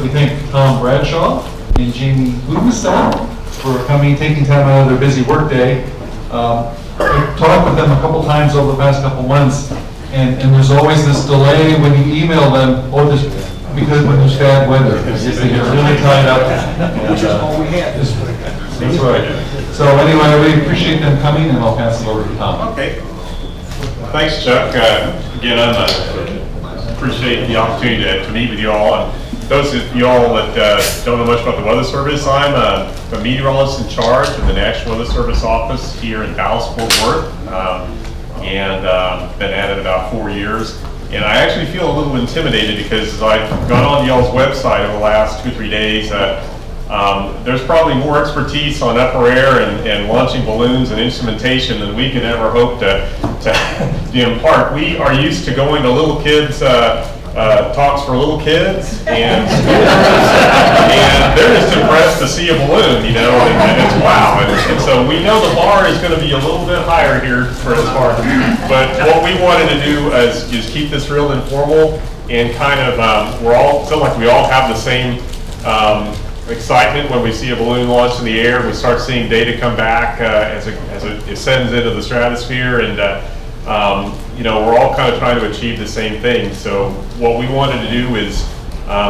we thank Tom Bradshaw and Jamie Blumenstadt for coming, taking time out of their busy workday. I've talked with them a couple times over the past couple months, and there's always this delay when you email them, because when there's bad weather, because they get really tied up. Which is all we had this week. That's right. So anyway, I really appreciate them coming, and I'll pass it over to Tom. Okay. Thanks, Chuck. Again, I appreciate the opportunity to meet with you all. And those of you all that don't know much about the Weather Service, I'm a meteorologist in charge of the National Weather Service office here in Dallas-Fort Worth, and been at it about 4 years. And I actually feel a little intimidated because as I've gone on y'all's website over the last 2 or 3 days, there's probably more expertise on upper air and launching balloons and instrumentation than we could ever hope to impart. We are used to going to little kids' talks for little kids, and they're just impressed to see a balloon, you know, and it's wow. And so we know the bar is going to be a little bit higher here for as far. But what we wanted to do is keep this real informal and kind of feel like we all have the same excitement when we see a balloon launched in the air. We start seeing data come back as it ascends into the stratosphere, and you know, we're all kind of trying to achieve the same thing. So what we wanted to do is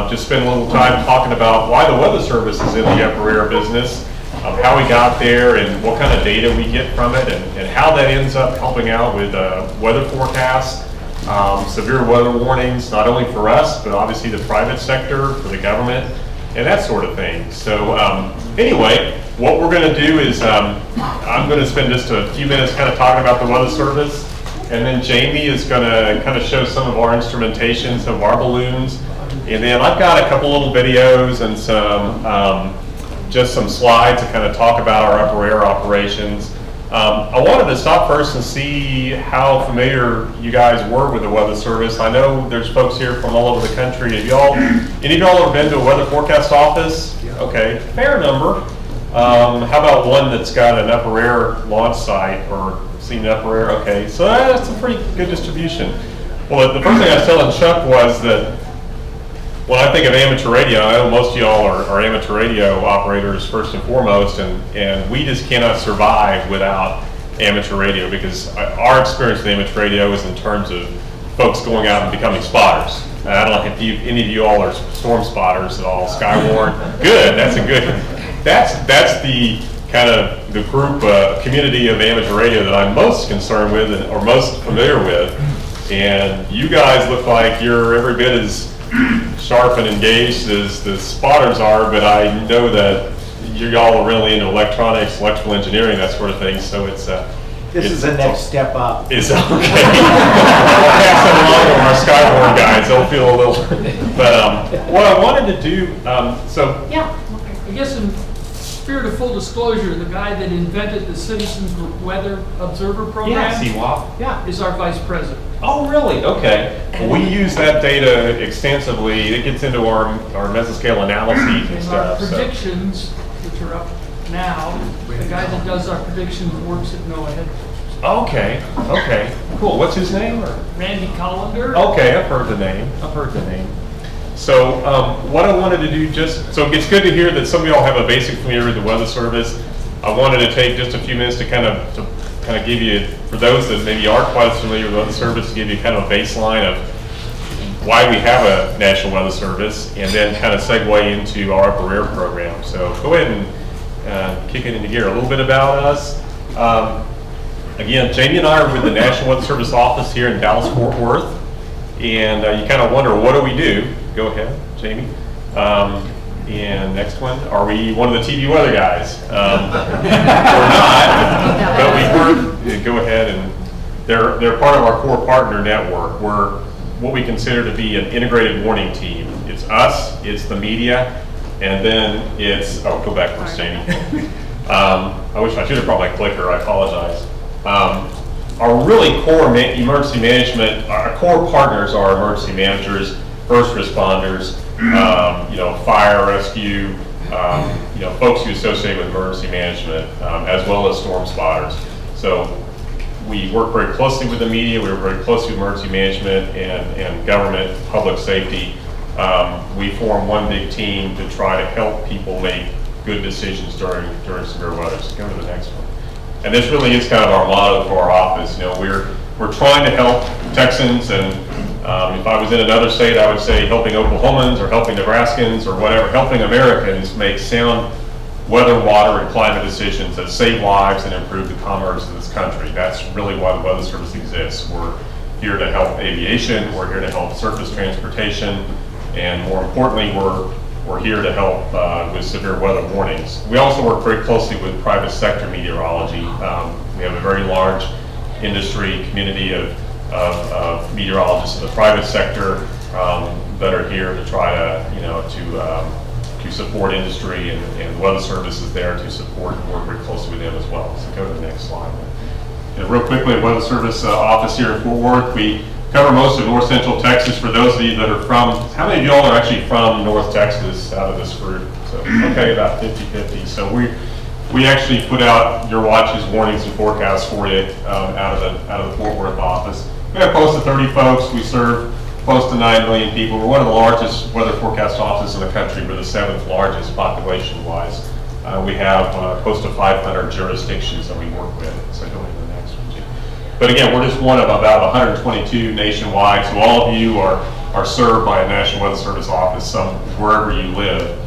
just spend a little time talking about why the Weather Service is in the upper air business, how we got there, and what kind of data we get from it, and how that ends up helping out with weather forecasts, severe weather warnings, not only for us, but obviously the private sector, for the government, and that sort of thing. So anyway, what we're going to do is I'm going to spend just a few minutes kind of talking about the Weather Service, and then Jamie is going to kind of show some of our instrumentation, some of our balloons, and then I've got a couple little videos and just some slides to kind of talk about our upper air operations. I wanted to stop first and see how familiar you guys were with the Weather Service. I know there's folks here from all over the country. Any of y'all ever been to a weather forecast office? Okay, fair number. How about one that's got an upper air launch site or seen upper air? Okay, so that's a pretty good distribution. Well, the first thing I was telling Chuck was that when I think of amateur radio, I know most of y'all are amateur radio operators first and foremost, and we just cannot survive without amateur radio, because our experience with amateur radio is in terms of folks going out and becoming spotters. I don't know if any of you all are storm spotters at all, Skywarn. Good, that's the kind of the group, community of amateur radio that I'm most concerned with or most familiar with. And you guys look like you're every bit as sharp and engaged as the spotters are, but I know that y'all are really into electronics, electrical engineering, that sort of thing. So this is the next step up. It's okay. I'll pass it along to our Skywarn guys. They'll feel a little. But what I wanted to do, yeah, I guess in spirit of full disclosure, the guy that invented the Citizens Weather Observer program is our vice president. Oh, really? Okay. Well, we use that data extensively. It gets into our mesoscale analyses and stuff. Our predictions, which are up now, the guy that does our predictions works at NOAA headquarters. Okay. Cool. What's his name? Randy Collender. Okay, I've heard the name. So what I wanted to do so it's good to hear that some of y'all have a basic familiarity with the Weather Service. I wanted to take just a few minutes to kind of give you, for those that maybe aren't quite as familiar with the Weather Service, to give you kind of a baseline of why we have a National Weather Service, and then kind of segue into our upper air program. So go ahead and kick it into gear. A little bit about us. Again, Jamie and I are with the National Weather Service office here in Dallas-Fort Worth, and you kind of wonder, what do we do? Go ahead, Jamie. And next one, are we one of the TV weather guys? We're not, but we were. Go ahead, and they're part of our core partner network. We're what we consider to be an integrated warning team. It's us, it's the media, and then it's, go backwards, Jamie. I wish I should have brought my clicker, I apologize. Our really core emergency management, our core partners are emergency managers, first responders, fire, rescue, folks who associate with emergency management, as well as storm spotters. So we work very closely with the media, we work very closely with emergency management and government, public safety, we form one big team to try to help people make good decisions during severe weather. So go to the next one. And this really is kind of our motto for our office. You know, we're trying to help Texans, and if I was in another state, I would say helping Oklahomans or helping Nebraskans or whatever, helping Americans make sound weather, water, and climate decisions that save lives and improve the commerce of this country. That's really why the Weather Service exists. We're here to help aviation, we're here to help surface transportation, and more importantly, we're here to help with severe weather warnings. We also work very closely with private sector meteorology. We have a very large industry community of meteorologists in the private sector that are here to try to, you know, to support industry, and the Weather Service is there to support and work very closely with them as well. So go to the next slide. And real quickly, Weather Service office here in Fort Worth, we cover most of North Central Texas. For those of you that are from, how many of y'all are actually from North Texas out of this group? So, okay, about 50-50. So we actually put out your watches, warnings, and forecasts for you out of the Fort Worth office. We have close to 30 folks. We serve close to 9 million people. We're one of the largest weather forecast offices in the country. We're the 7th largest population-wise. We have close to 500 jurisdictions that we work with. So go into the next one, Jim. But again, we're just one of about 122 nationwide. So all of you are served by a National Weather Service office wherever you live.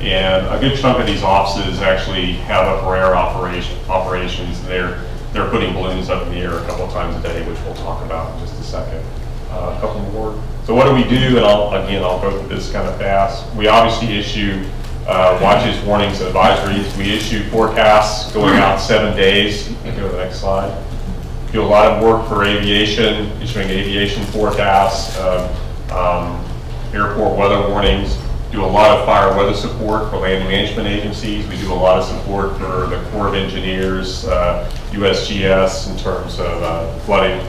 And a good chunk of these offices actually have upper air operations. They're putting balloons up in the air a couple of times a day, which we'll talk about in just a second. A couple more. So what do we do? And I'll go through this kind of fast. We obviously issue watches, warnings, and advisories. We issue forecasts going out 7 days. Go to the next slide. Do a lot of work for aviation, issuing aviation forecasts, airport weather warnings. Do a lot of fire weather support for land management agencies. We do a lot of support for the Corps of Engineers, USGS in terms of flooding,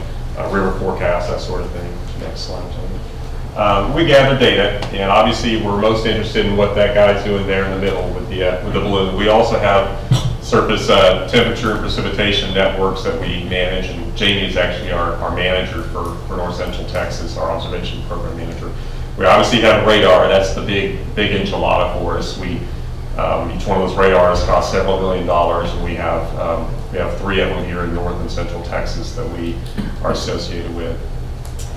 river forecasts, that sort of thing. Next slide, Tony. We gather data, and obviously we're most interested in what that guy's doing there in the middle with the balloon. We also have surface temperature and precipitation networks that we manage, and Jamie is actually our manager for North Central Texas, our observation program manager. We obviously have radar. That's the big enchilada for us. Each one of those radars costs several $1 million, and we have 3 of them here in North and Central Texas that we are associated with.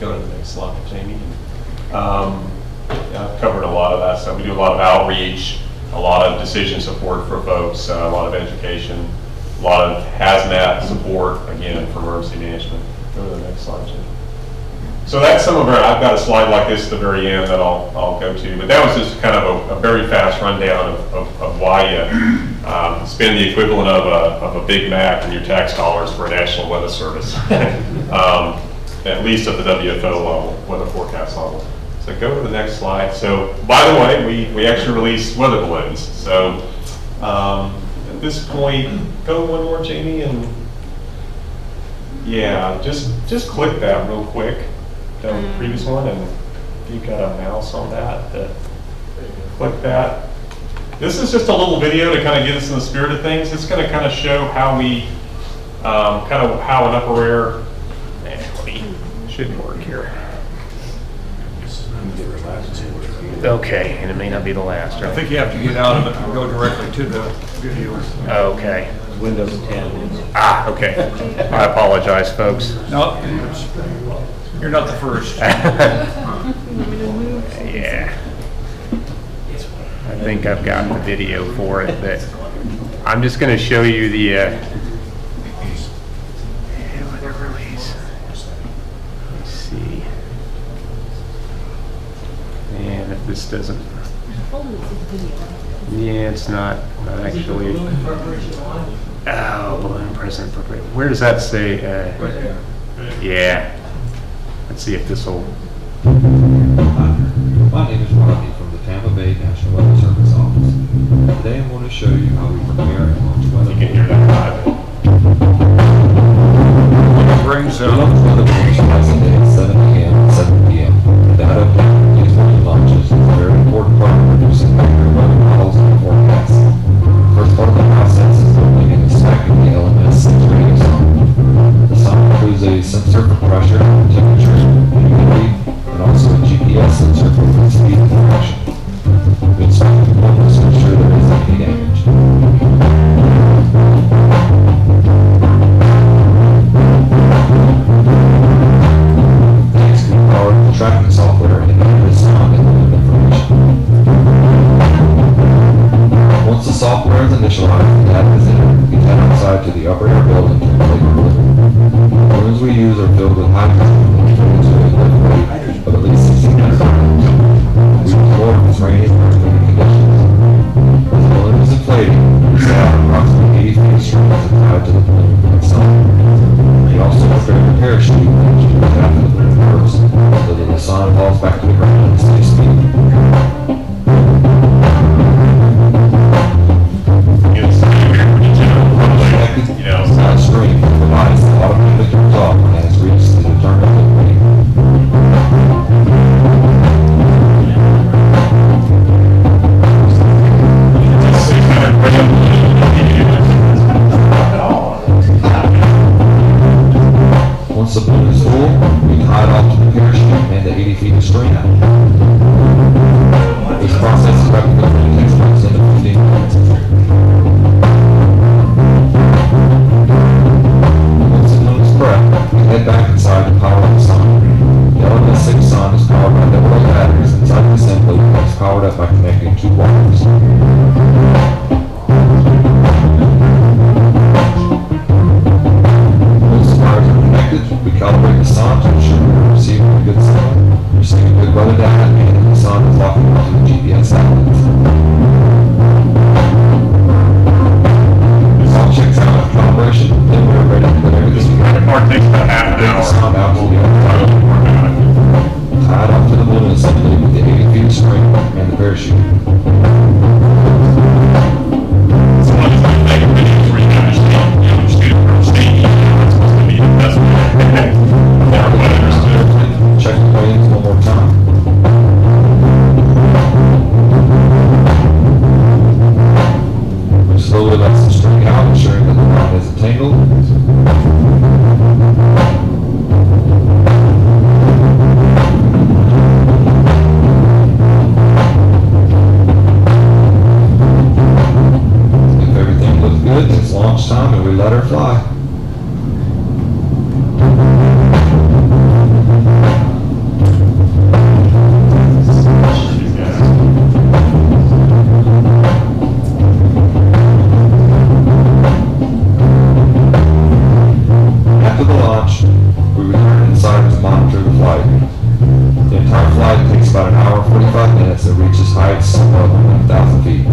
Go to the next slide, Jamie. I've covered a lot of that stuff. We do a lot of outreach, a lot of decision support for folks, a lot of education, a lot of hazmat support, again, for emergency management. Go to the next slide, Jamie. So that's some of our, I've got a slide like this at the very end that I'll go to, but that was just kind of a very fast rundown of why you spend the equivalent of a Big Mac in your tax dollars for a National Weather Service, at least at the WFO level, weather forecast level. So go to the next slide. So by the way, we actually release weather balloons. So at this point, go one more, Jamie, and yeah, just click that real quick. The previous one, and if you've got a mouse on that, click that. This is just a little video to kind of get us in the spirit of things. It's going to kind of show how we, how an upper air, should work here. Okay, and it may not be the last. I think you have to get out of it and go directly to the video. Okay. Windows 10. Ah, okay. I apologize, folks. No, you're not the first. Yeah. I think I've got the video for it, but I'm just going to show you the weather release. Let's see. And if this doesn't, yeah, it's not actually. Oh, balloon present appropriate. Where does that say? Yeah. Let's see if this will. My name is Rodney from the Tampa Bay National Weather Service office. Today I'm going to show you how we prepare and launch weather. You can hear that. Brings We launch weather balloons twice a day at 7 a.m. and 7 p.m. Data used for the launches is a very important part of producing accurate weather models and forecasts. First part of the process is building and stacking the LMS radiosonde. The sonde includes a sensor for pressure, temperature, humidity, and also a GPS sensor for wind speed and any damage. Next, we power the tracking software and enter the sound and limit information. Once the software is initialized, the data is entered, we head outside to the upper air building to complete the balloon. The balloons we use are filled with hydrogen to a liquid weight of at least 1,600 pounds. We record with rainy and earthquake conditions. As the balloon is inflating, we set out approximately 80 feet of strings that tied to the balloon itself. We also prepare the parachute which goes after the balloon first, so that the sun falls back to the ground at a steady speed. That string provides the automatic turns off when it has reached the determined weight. Once the balloon is full, we tie it off to the parachute and the 80 feet of string. This process is replicable and takes place in 15 minutes. Once the balloon is prepped, we head back inside to power up the sun. The NWS 6 sun is powered by double batteries inside the assembly that is powered up by connecting 2 wires. Once the wires are connected, we calibrate the sun to ensure we are receiving a good signal, receiving good weather data, and the sun is locking onto the GPS satellites. This all checks out after calibration, then we are ready to put everything together. Part takes about half an Take the hour. sun out to the other side. Tie it off to the balloon assembly with the 80 feet of string and the parachute. Now that we've understood everything, check the planes one more time. We slowly let the string out, ensuring that the line isn't tangled. If everything looks good, it's launch time and we let her fly. After the launch, we return inside to monitor the flight. The entire flight takes about an hour and 45 minutes and reaches heights above 1,000 feet.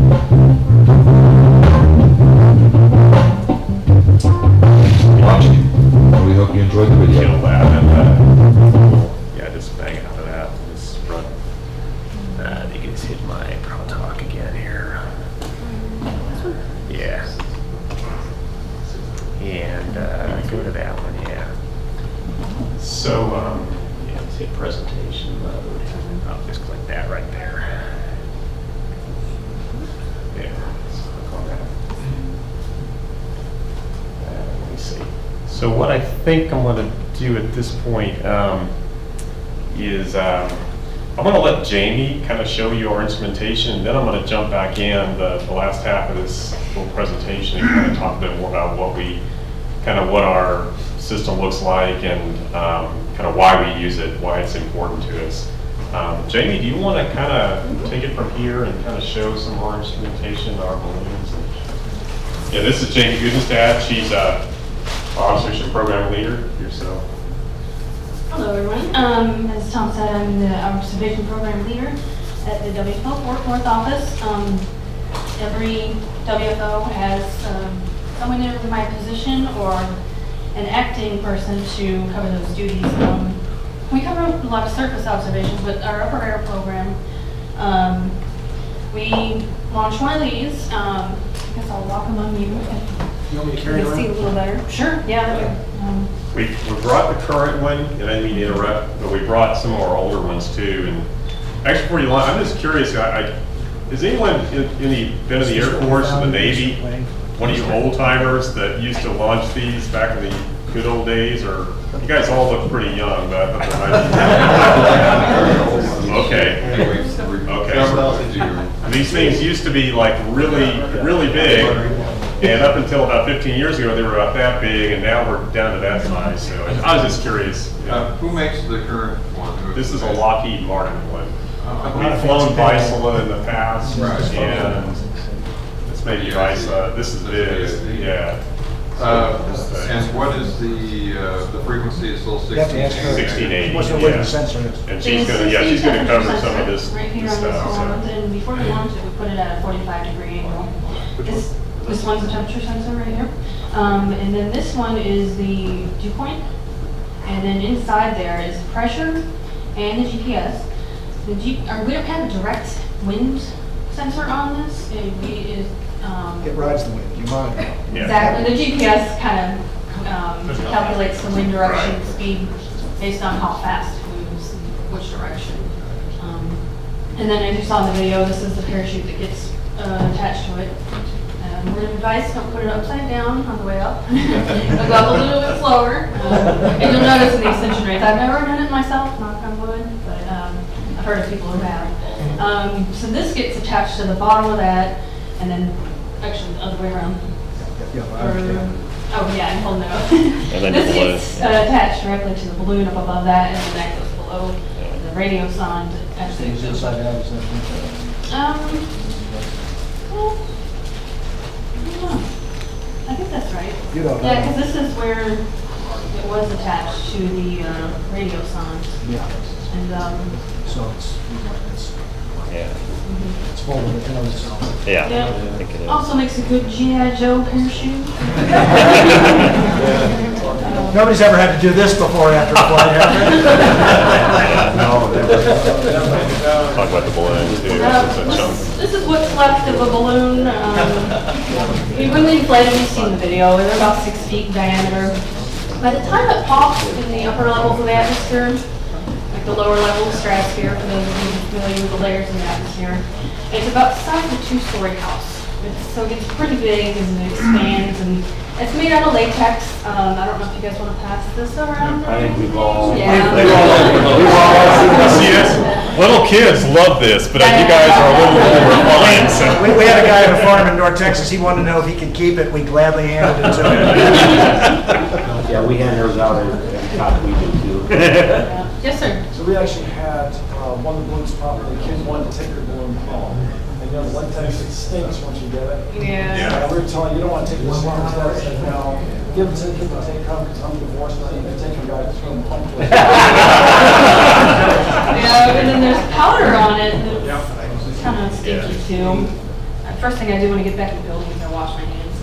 Thanks for watching, and we hope you enjoyed the video. Kill that and, yeah, just bang out of that. Just run. I think it's hit my Pro Talk again here. Yeah. And go to that one, yeah. So, Yeah, let's hit presentation mode. I'll just click that right there. yeah, let's click on that. Let me see. So what I think I'm going to do at this point is I'm going to let Jamie kind of show you our instrumentation, and then I'm going to jump back in the last half of this little presentation and kind of talk a bit more about what our system looks like and kind of why we use it, why it's important to us. Jamie, do you want to kind of take it from here and kind of show some of our instrumentation, our balloons? Yeah, this is Jamie Gudenstad. She's Observation Program Leader yourself. Hello, everyone. As Tom said, I'm the Observation Program Leader at the WFO Fort Worth office. Every WFO has someone in my position or an acting person to cover those duties. We cover a lot of surface observations, but our upper air program, we launched one of these. I guess I'll walk among you. You want me to carry it You can see a around? little better. Sure, yeah. that would, We brought the current one, and I didn't mean to interrupt, but we brought some of our older ones too. And actually, before you launch, I'm just curious, has anyone been in the Air Force or the Navy? One of you old timers that used to launch these back in the good old days, or you guys all look pretty young, but I thought there might be. Okay. Okay. These things used to be like really, really big, and up until about 15 years ago, they were about that big, and now we're down to that size. So I was just curious. Who makes the current one? This is a Lockheed Martin one. We've flown Vizsla in the past, and it's maybe Visa. This is big, yeah. And what is the frequency is still 1680. What's the weight of the sensor is? And she's gonna cover some of this Right here on this stuff. wand, and before we launch it, we put it at a 45-degree angle. This one's a temperature sensor right here. And then this one is the dew point. And then inside there is pressure and the GPS. We don't have a direct wind sensor on this. It rides the wind, you monitor it. Yeah. Exactly. The GPS kind of calculates the wind direction, speed, based on how fast it moves, and which direction. And then as you saw in the video, this is the parachute that gets attached to it. We're going to advise don't put it upside down on the way up. It'll go up a little bit slower. And you'll notice in the ascension rates, I've never done it myself, knock on wood, but I've heard of people who have. So this gets attached to the bottom of that, and then actually the other way around. Oh yeah, I'm holding it up. And then This the balloon. gets attached directly to the balloon up above that, and then that goes below the radiosonde. Actually, Inside out, is that? well, I don't know. I think that's right. You don't know. Yeah, because this is where it was attached to the radiosonde. Yeah, And so it's Yeah. folded in on itself. Yeah. yeah. I think it is. Also makes a good G.I. Joe parachute. Nobody's ever had to do this before after a flight, have they? Talk about the balloon too. This is what's left of a balloon. When we inflated, you've seen the video, they're about 6 feet in diameter. By the time it pops in the upper levels of the atmosphere, like the lower level of stratosphere, for those of you familiar with the layers in the atmosphere, it's about the size of a 2-story house. So it gets pretty big and it expands, and it's made out of latex. I don't know if you guys want to pass this around. I think we've all. Yeah. See, little kids love this, but you guys are a little overflying, so. We had a guy at a farm in North Texas, he wanted to know if he could keep it, we gladly handed it to him. Yeah, we hand ours out at top, we do too. Yes, sir. So we actually had one of the balloons pop, and the kids wanted to take their balloon home. And you know, the latex, it stinks once you get it. Yeah. We were telling you don't want to take this home. So I said, no, give it to the kid to take home because I'm divorced and I need to take a guy to throw him home. Yeah, and then there's powder on it that's kind of stinky too. First thing I do when I get back in the building is I wash my hands.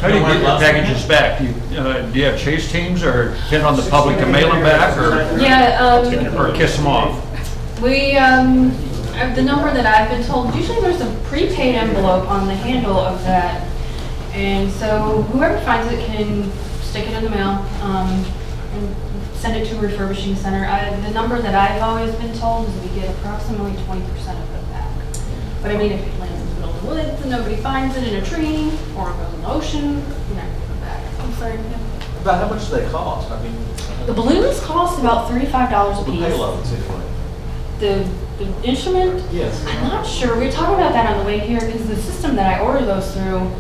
How do you get your packages back? Do you have chase teams, or depend on the public to mail them back, or kiss them off? We, the number that I've been told, usually there's a prepaid envelope on the handle of that. And so whoever finds it can stick it in the mail and send it to a refurbishing center. The number that I've always been told is we get approximately 20% of it back. But I mean, if it lands in the middle of the woods and nobody finds it in a tree or it goes in the ocean, you're not getting it back. I'm sorry. Yeah. About how much do they cost? I mean, The balloons cost about $35 a piece. payloads anyway. The instrument? Yes. I'm not sure. We were talking about that on the way here because the system that I order those through,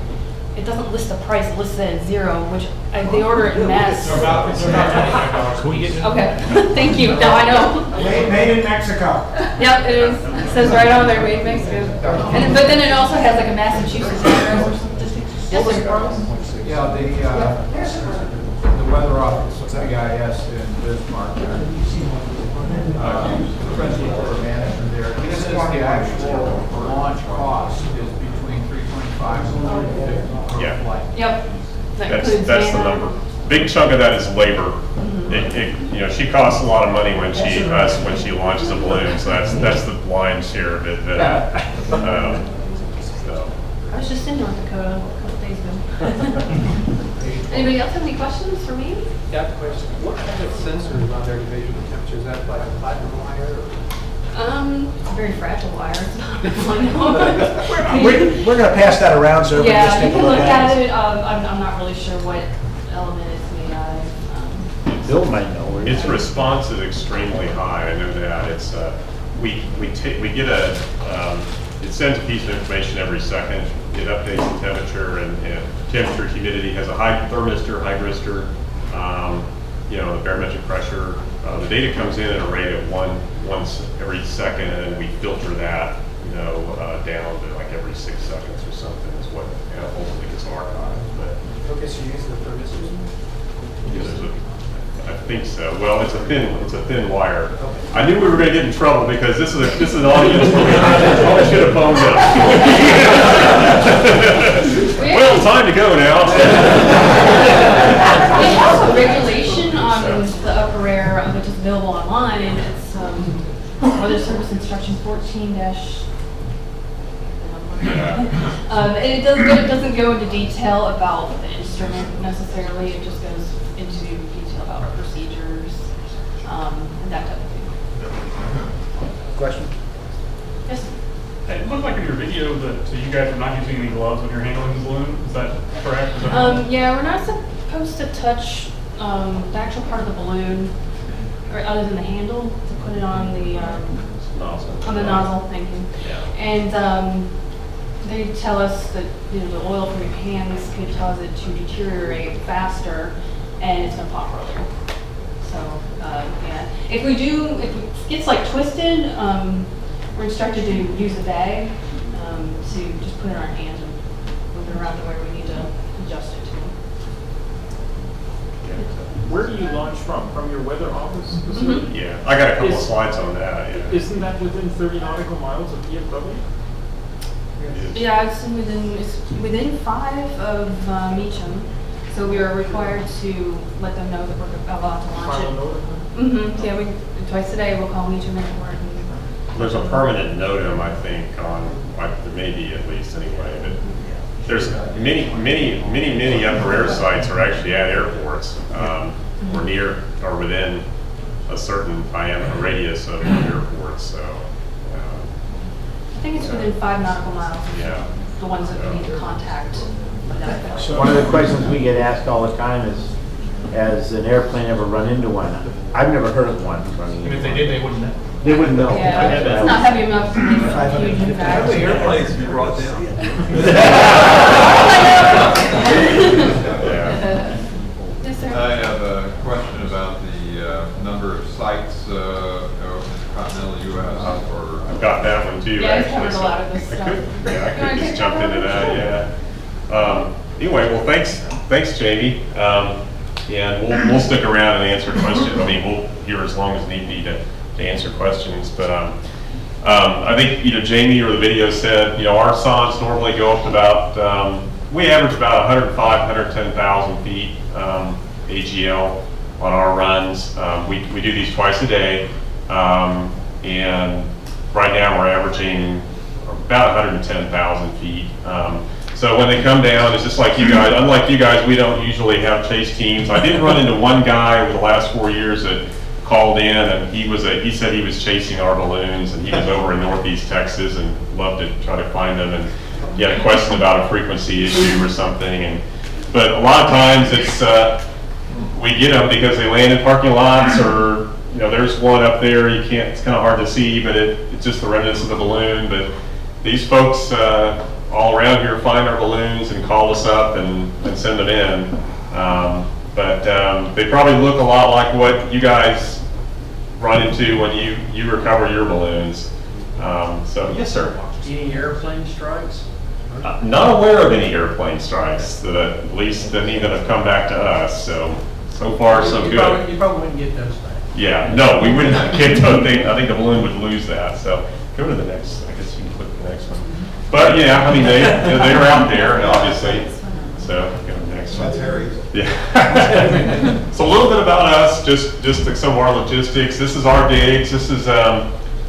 it doesn't list the price, it lists it at 0, which they order it in mass. It's about $25. We get Okay, thank you. Now I know. Made in Mexico. Yep, it is. It says right on there, made in Mexico. But then it also has like a Massachusetts address or something. Yes, sir. Yeah, the weather office, BIS in Bismarck, principal manager there, he says the actual launch cost is between $325 and $350 Yeah. per flight. Yep. That includes That's the man-hour. number. Big chunk of that is labor. She costs a lot of money when she launches a balloon, so that's the lion's share of it. So. I was just in North Dakota a couple days ago. Anybody else have any questions for me? Yeah, I have a question. What kind of sensor is on there to measure the temperature? Is that like a platinum wire? It's a very fragile wire. It's not a one. We're gonna pass that around so everybody Yeah, just you take a can look look at at it. it. I'm not really sure what element it's made out of. Bill might know. Its response is extremely high. I know that. we get it sends a piece of information every second. It updates the temperature and temperature, humidity, has a high thermistor, hydristor, the barometric pressure. The data comes in at a rate of once every second, and then we filter that, down to like every 6 seconds or something is what ultimately gets archived. But Okay, so you use the thermistor? I think so. Well, it's a thin wire. I knew we were going to get in trouble because this is an audience where we probably should have phoned up. Well, time to go now. We have a regulation on the upper air, which is available online, and it's Weather Service Instruction 14- but it doesn't go into detail about the instrument necessarily. It just goes into detail about procedures and that type of thing. Question? Yes. It looked like in your video that you guys are not using any gloves when you're handling the balloon. Is that correct? Yeah, we're not supposed to touch the actual part of the balloon, or other than the handle, to put it on the nozzle. On the nozzle. Thank you. Yeah. And they tell us that the oil from your hands could cause it to deteriorate faster, and it's going to pop earlier. So yeah, if it gets like twisted, we're instructed to use a bag to just put it in our hands and move it around to where we need to adjust it to. Where do you launch from? From your weather office? Mm-hmm. Yeah, I got a couple of slides on that. Yeah. Isn't that within 30 nautical miles of DFW? Yeah, it's within 5 of Meacham, so we are required to let them know that we're about to launch it. Mm-hmm. Yeah, twice a day we'll call Meacham Airport. There's a permanent NOTAM, I think, on there may be at least anyway. But there's many upper air sites are actually at airports, or near or within a certain diameter radius of airports. So. I think it's within 5 nautical miles. Yeah. The ones that we need to contact. One of the questions we get asked all the time is, has an airplane ever run into one? I've never heard of one running into one. And if they did, they wouldn't know. They wouldn't know. Yeah, it's not heavy enough to make a huge impact. How many airplanes have you brought down? Yes, sir. I have a question about the number of sites in the continental U.S. for. I've got that one too. Yeah, actually, I covered a lot of this stuff. I could just jump into that. Yeah. Anyway, well, thanks, Jamie. And we'll stick around and answer questions. I mean, we'll here as long as need be to answer questions. But I think Jamie or the video said our sondes normally go up to about we average about 105, 110,000 feet AGL on our runs. We do these twice a day, and right now we're averaging about 110,000 feet. So when they come down, it's just like you guys. Unlike you guys, we don't usually have chase teams. I did run into one guy over the last 4 years that called in, and he said he was chasing our balloons, and he was over in Northeast Texas and loved to try to find them, and he had a question about a frequency issue or something. But a lot of times it's we get them because they land in parking lots, or there's one up there you can't. It's kind of hard to see, but it's just the remnants of the balloon. But these folks all around here find our balloons and call us up and send them in. But they probably look a lot like what you guys run into when you recover your balloons. So yes, sir. Any airplane strikes? Not aware of any airplane strikes, that at least any that have come back to us. So far so good. You probably wouldn't get those back. Yeah, no, we wouldn't get those. I think the balloon would lose that. So go to the next. I guess you can click the next one. But yeah, I mean they're out there obviously. So go to the next one. That's Harry. Yeah. So a little bit about us, just some of our logistics. This is our digs. This is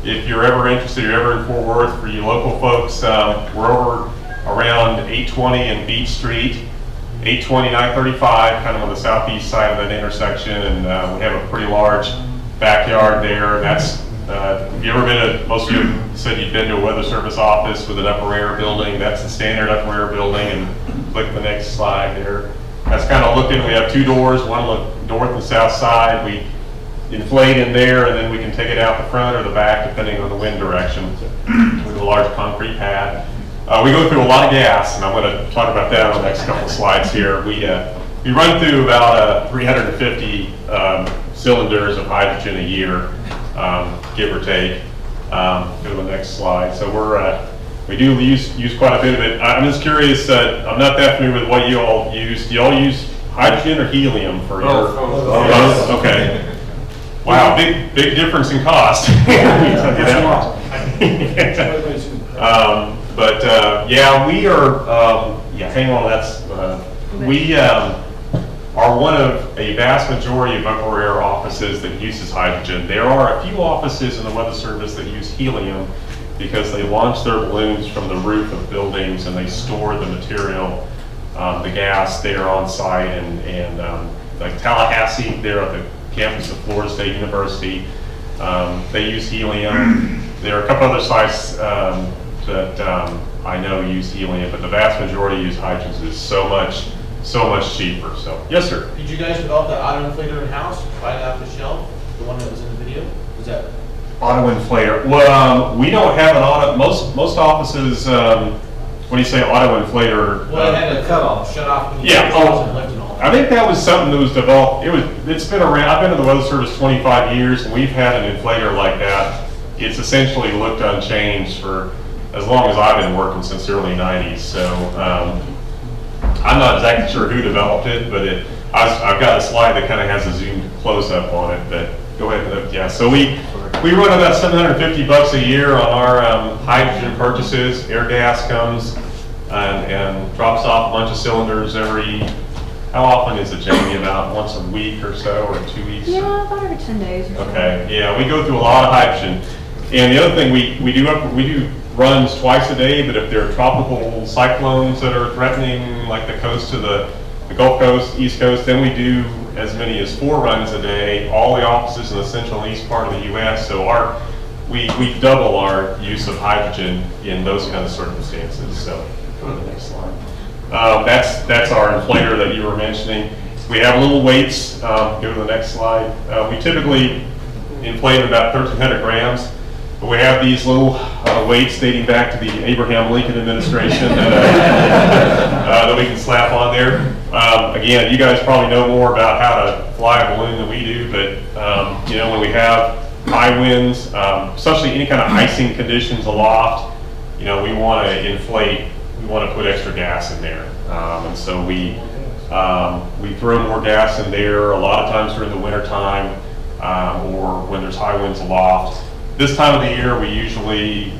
if you're ever interested, you're ever in Fort Worth, for you local folks, we're over around 820 and Beach Street, 820, 935, kind of on the southeast side of that intersection, and we have a pretty large backyard there. That's have you ever been to, most of you said you've been to a weather service office with an upper air building. That's the standard upper air building, and click the next slide there. That's kind of looking, we have 2 doors, one on the north and south side. We inflate in there, and then we can take it out the front or the back, depending on the wind direction. We have a large concrete pad. We go through a lot of gas, and I'm going to talk about that on the next couple slides here. We run through about 350 cylinders of hydrogen a year, give or take. Go to the next slide. So we do use quite a bit of it. I'm just curious. I'm not that familiar with what you all use. Do you all use hydrogen or helium for your? Both? Okay. Wow, big difference in cost. But yeah, we are. Yeah, hang on. We are one of a vast majority of upper air offices that uses hydrogen. There are a few offices in the Weather Service that use helium because they launch their balloons from the roof of buildings and they store the material, the gas there on site. And like Tallahassee, there at the campus of Florida State University, they use helium. There are a couple other sites that I know use helium, but the vast majority use hydrogen. It's so much cheaper. So yes, sir. Did you guys develop that auto inflator in house right off the shelf? The one that was in the video? Was that auto inflator? Well, we don't have an auto. Most offices. When you say auto inflator, well, it had a cutoff, shut off. When you yeah. and left and all. I think that was something that was developed. It's been around. I've been in the Weather Service 25 years, and we've had an inflator like that. It's essentially looked unchanged for as long as I've been working, since the early 90s. So I'm not exactly sure who developed it, but I've got a slide that kind of has a zoomed close-up on it. But go ahead and look. Yeah. So we run about $750 a year on our hydrogen purchases. Air gas comes and drops off a bunch of cylinders every. How often is it, Jamie? About once a week or so, or 2 weeks? Yeah, about every 10 days or so. Okay. Yeah, we go through a lot of hydrogen. And the other thing we do runs twice a day, but if there are tropical cyclones that are threatening like the coast to the Gulf Coast, East Coast, then we do as many as 4 runs a day, all the offices in the central and east part of the U.S. So we double our use of hydrogen in those kind of circumstances. So go to the next slide. That's our inflator that you were mentioning. We have little weights. Go to the next slide. We typically inflate about 1,300 grams. But we have these little weights dating back to the Abraham Lincoln administration that we can slap on there. Again, you guys probably know more about how to fly a balloon than we do, but when we have high winds, especially any kind of icing conditions aloft, we want to inflate. We want to put extra gas in there, and so we throw more gas in there a lot of times during the winter time or when there's high winds aloft. This time of the year, we usually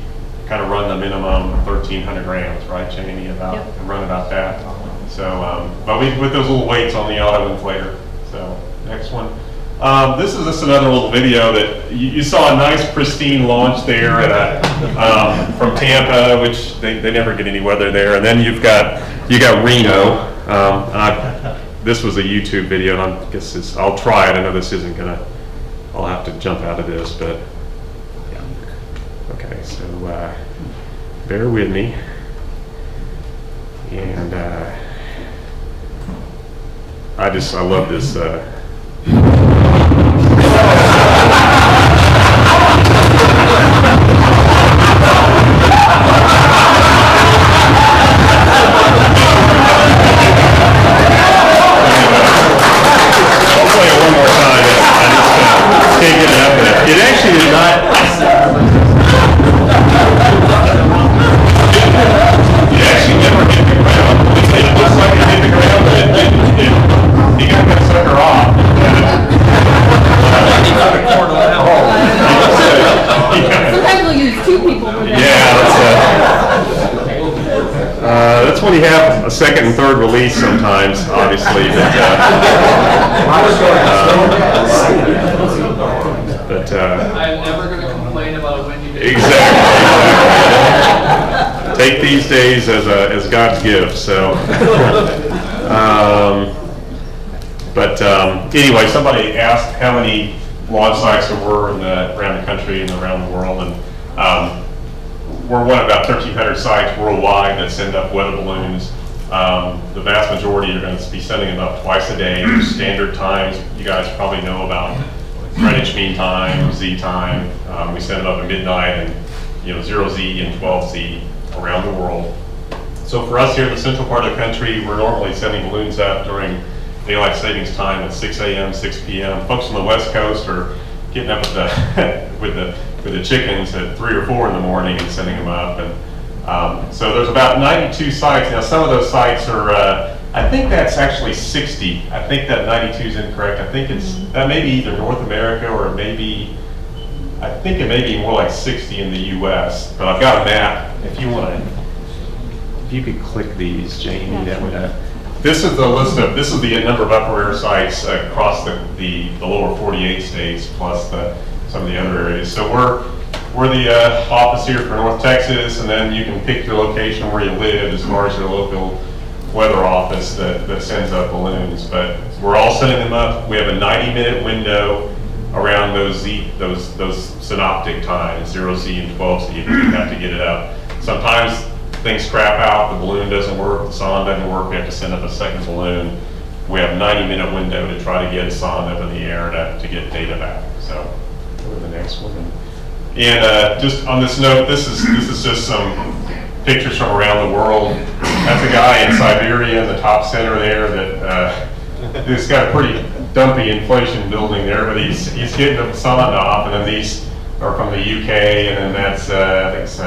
kind of run the minimum 1,300 grams, right, Jamie? Run about that. So, but we put those little weights on the auto inflator. So, next one. This is just another little video that you saw a nice pristine launch there at from Tampa, which they never get any weather there. And then you got Reno. This was a YouTube video, and I guess I'll try it. I know this isn't gonna. I'll have to jump out of this, but. Okay, so bear with me, and I love this. I'll play it one more time. I just can't get enough of it. It actually is not. You actually never hit the ground. It looks like it hit the ground, but he got that sucker off. Sometimes we'll use 2 people for that. Yeah, that's when you have a second and third release sometimes, obviously. But I'm never going to complain about a windy day. Exactly. Take these days as God's gift. So, anyway, somebody asked how many launch sites there were around the country and around the world, and we're one of about 1,300 sites worldwide that send up weather balloons. The vast majority are going to be sending them up twice a day. There's standard times you guys probably know about Greenwich Mean Time, Z time. We send them up at midnight, and 0Z and 12Z around the world. So for us here in the central part of the country, we're normally sending balloons up during daylight savings time at 6 a.m., 6 p.m. Folks on the West Coast are getting up with the chickens at 3 or 4 in the morning and sending them up. And so there's about 92 sites. Now some of those sites are, I think that's actually 60. I think that 92 is incorrect. I think that may be either North America or I think it may be more like 60 in the US. But I've got a map. If you could click these, Jamie, that would. This is the list of, this is the number of upper air sites across the lower 48 states, plus some of the other areas. So we're the office here for North Texas, and then you can pick your location where you live as far as your local weather office that sends up balloons. But we're all sending them up. We have a 90-minute window around those synoptic times, 0Z and 12Z, we have to get it up. Sometimes things crap out, the balloon doesn't work, the sonde doesn't work, we have to send up a second balloon. We have a 90-minute window to try to get a sonde up in the air to get data back. So go to the next one. And just on this note, this is just some pictures from around the world. That's a guy in Siberia in the top center there that he's got a pretty dumpy inflation building there, but he's getting the sonde off, and then these are from the UK, and then that's I think it's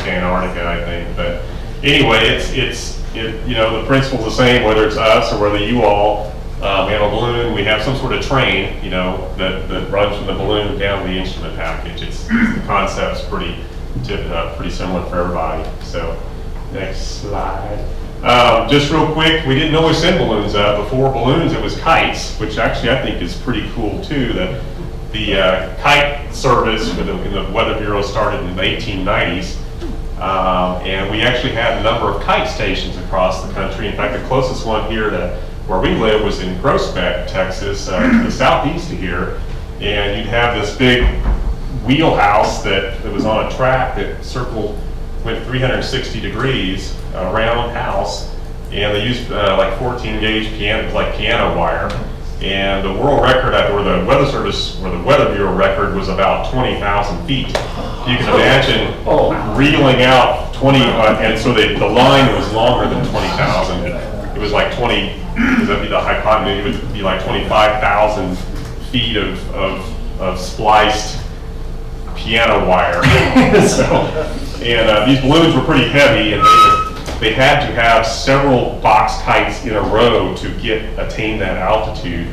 Antarctica, I think. But anyway, the principle's the same whether it's us or whether you all. We have a balloon. We have some sort of train, that runs from the balloon down the instrument package. The concept's pretty similar for everybody. So, next slide. Just real quick, we didn't always send balloons up. Before balloons, it was kites, which actually I think is pretty cool too. The kite service with the Weather Bureau started in the 1890s. And we actually had a number of kite stations across the country. In fact, the closest one here to where we live was in Groesbeck, Texas, to the southeast of here. And you'd have this big wheelhouse that was on a track that went 360 degrees, a round house, and they used like 14 gauge piano wire. And the world record, or the Weather Bureau record, was about 20,000 feet. You can imagine reeling out 20, and so the line was longer than 20,000. It was like 20, because that'd be the hypotenuse, it would be like 25,000 feet of spliced piano wire. These balloons were pretty heavy, and they had to have several box kites in a row to attain that altitude.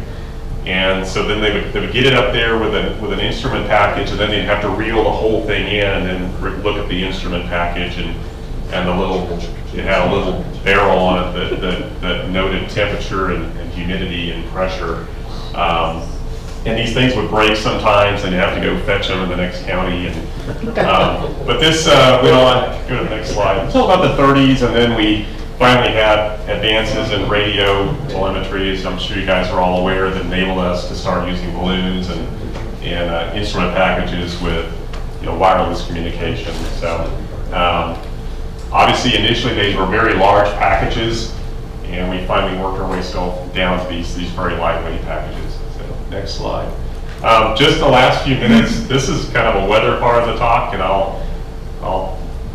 And so then they would get it up there with an instrument package, and then they'd have to reel the whole thing in and then look at the instrument package, and it had a little barrel on it that noted temperature and humidity and pressure. And these things would break sometimes, and you have to go fetch them in the next county. But this went on, go to the next slide, until about the 30s, and then we finally had advances in radio telemetry, as I'm sure you guys are all aware, that enabled us to start using balloons and instrument packages with wireless communication. So obviously initially these were very large packages, and we finally worked our way still down to these very lightweight packages. So next slide. Just the last few minutes, this is kind of a weather part of the talk, and I'll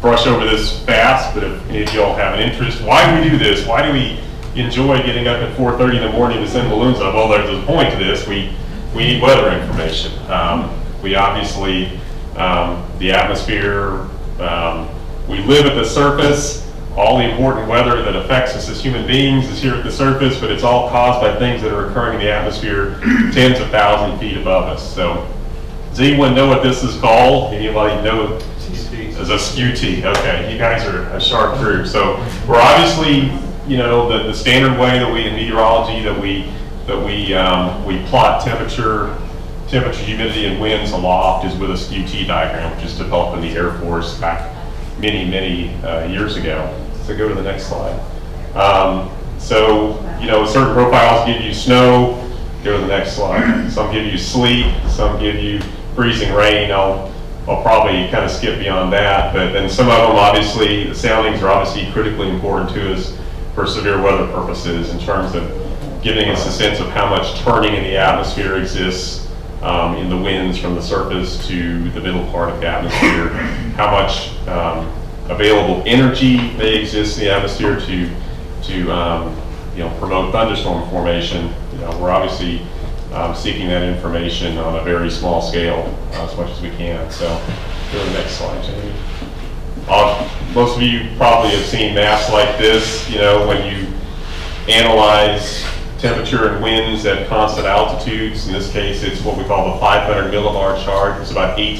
brush over this fast, but if any of you all have an interest, why do we do this? Why do we enjoy getting up at 4:30 in the morning to send balloons up? Well, there's a point to this. We need weather information. We obviously, the atmosphere, we live at the surface. All the important weather that affects us as human beings is here at the surface, but it's all caused by things that are occurring in the atmosphere tens of thousands of feet above us. So, does anyone know what this is called? Anybody know? As a SCUT. Okay, you guys are a sharp group. So we're obviously, the standard way that we in meteorology that we plot temperature, humidity, and winds aloft is with a SCUT diagram, which is developed in the Air Force back many years ago. So go to the next slide. Certain profiles give you snow. Go to the next slide. Some give you sleet. Some give you freezing rain. I'll probably kind of skip beyond that, but then some of them, obviously, the soundings are obviously critically important to us for severe weather purposes in terms of giving us a sense of how much turning in the atmosphere exists in the winds from the surface to the middle part of the atmosphere, how much available energy may exist in the atmosphere to promote thunderstorm formation. We're obviously seeking that information on a very small scale as much as we can. So go to the next slide, Jamie. Most of you probably have seen maps like this, when you analyze temperature and winds at constant altitudes. In this case, it's what we call the 500 millibar chart. It's about 18